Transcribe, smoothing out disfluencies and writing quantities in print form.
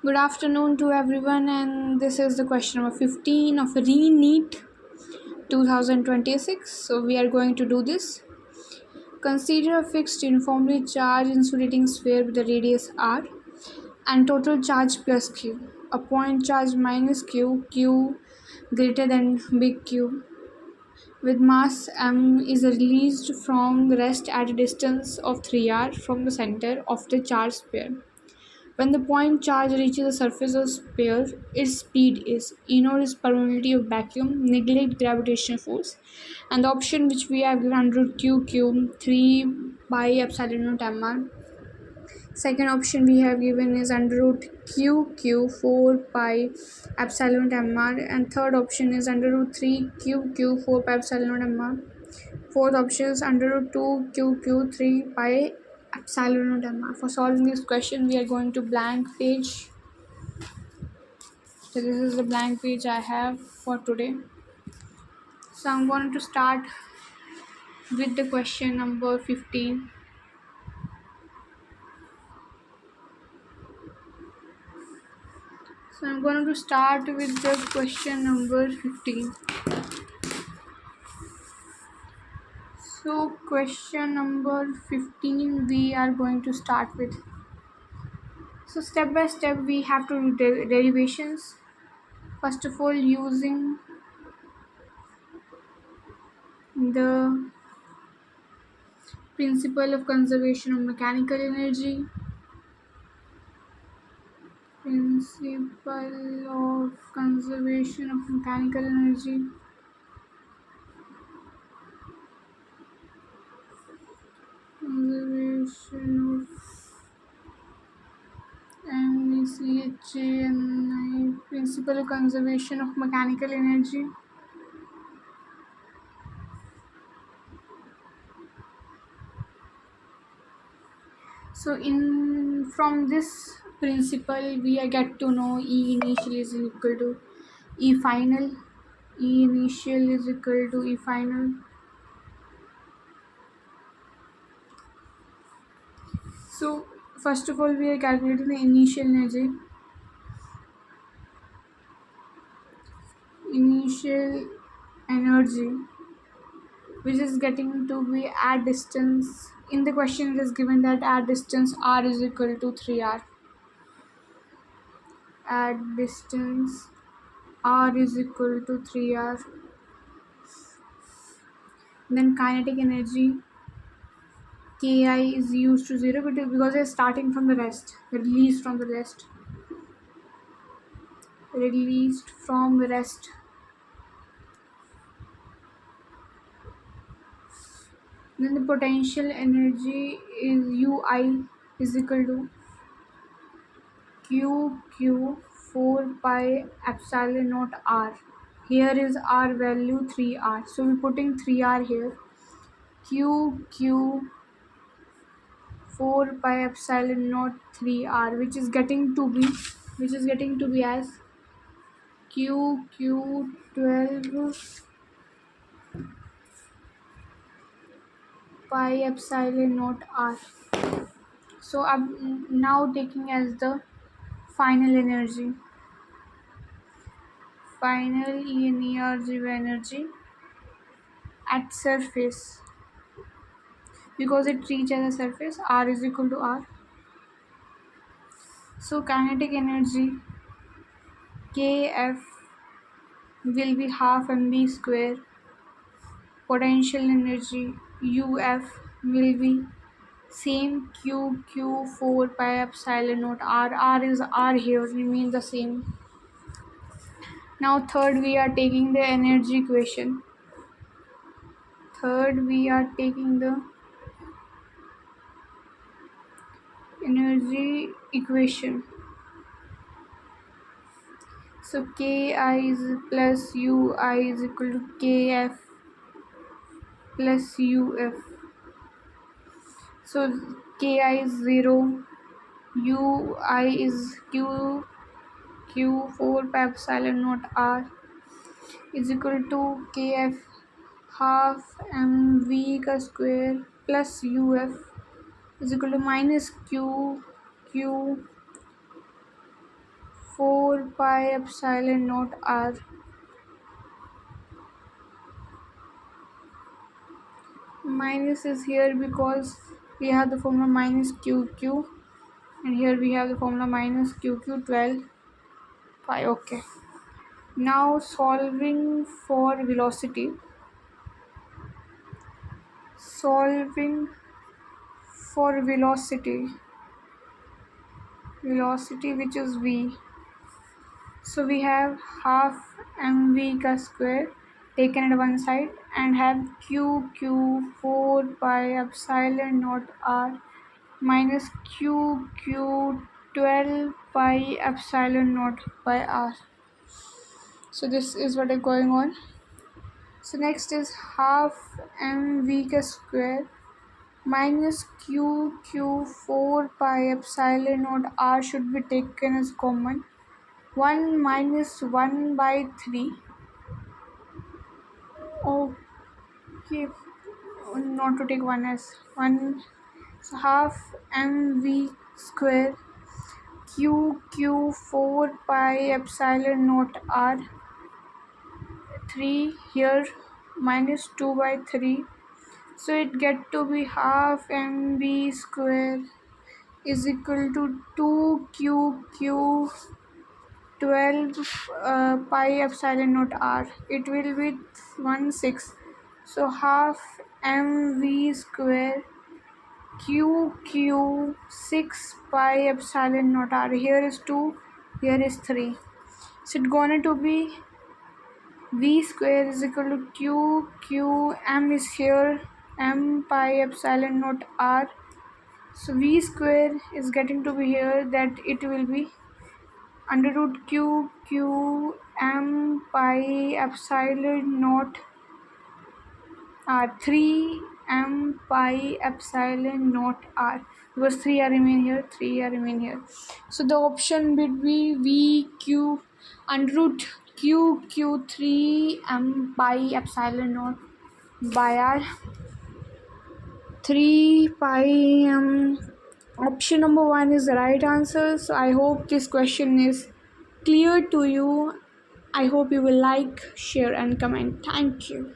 Good afternoon to everyone, and this is the question number 15 of ReNEET 2026. So, we are going to do this. Consider a fixed uniformly charged insulating sphere with a radius r and total charge plus q. A point charge minus q, q greater than big Q, with mass m is released from rest at a distance of 3r from the center of the charged sphere. When the point charge reaches the surface of sphere, its speed is E naught is permeability of vacuum, neglect gravitational force, and the option which we have given under root q cube 3 by epsilon naught mr. Second option we have given is under root q 4 pi epsilon naught mr, and third option is under root 3 q 4 pi epsilon naught mr. Fourth option is under root 2 q 3 pi epsilon naught mr. For solving this question, we are going to blank page. So this is the blank page I have for today. So I'm going to start with the question number 15. So I'm going to start with the question number 15. So question number 15 we are going to start with. So step by step we have to do derivations. First of all, using the principle of conservation of mechanical energy. Principle of conservation of mechanical energy. Conservation of MECHANI. Principle of conservation of mechanical energy. So from this principle we get to know E initial is equal to E final. E initial is equal to E final. So first of all we are calculating the initial energy. Initial energy which is getting to be at distance. In the question it is given that at distance r is equal to 3r. At distance r is equal to 3r. Then kinetic energy Ki is used to 0 because it's starting from the rest, released from the rest. Released from rest. Then the potential energy is Ui is equal to Q 4 pi epsilon naught r. Here is r value 3r. So we're putting 3r here. Q 4 pi epsilon naught 3r, which is getting to be as Q 12 pi epsilon naught r. So I'm now taking as the final energy. Final energy at surface, because it reaches a surface, r is equal to r. So kinetic energy Kf will be half mv square. Potential energy Uf will be same Q 4 pi epsilon naught r is r here, remain the same. Now third we are taking the energy equation. Third we are taking the energy equation. So Ki is plus Ui is equal to Kf plus Uf. So Ki is 0, Ui is Q 4 pi epsilon naught r is equal to Kf half mv का square plus Uf is equal to minus Q 4 pi epsilon naught r. Minus is here because we have the formula minus QQ, and here we have the formula minus QQ 12 pi. Okay. Now solving for velocity. Solving for velocity which is v. So we have half mv ka square taken at one side and have QQ 4 pi epsilon naught r minus QQ 12 pi epsilon naught by r. So this is what is going on. So next is half mv ka square minus QQ 4 pi epsilon naught r should be taken as common. 1 minus 1 by 3. Okay, not to take 1 as 1. So half mv square QQ 4 pi epsilon naught r 3 here minus 2 by 3. So it get to be half mv square is equal to 2QQ 12 pi epsilon naught r. It will be 1/6. So half mv square QQ 6 pi epsilon naught r. Here is 2, here is 3. So it's going to be v square is equal to QQ, m is here, m pi epsilon naught r. So v square is getting to be here, that it will be under root QQ m pi epsilon naught r, 3 m pi epsilon naught r, because 3 are remain here, 3 are remain here. So the option would be VQ under root QQ 3 m pi epsilon naught by r 3 pi m. Option number 1 is the right answer. So I hope this question is clear to you. I hope you will like, share and comment. Thank you.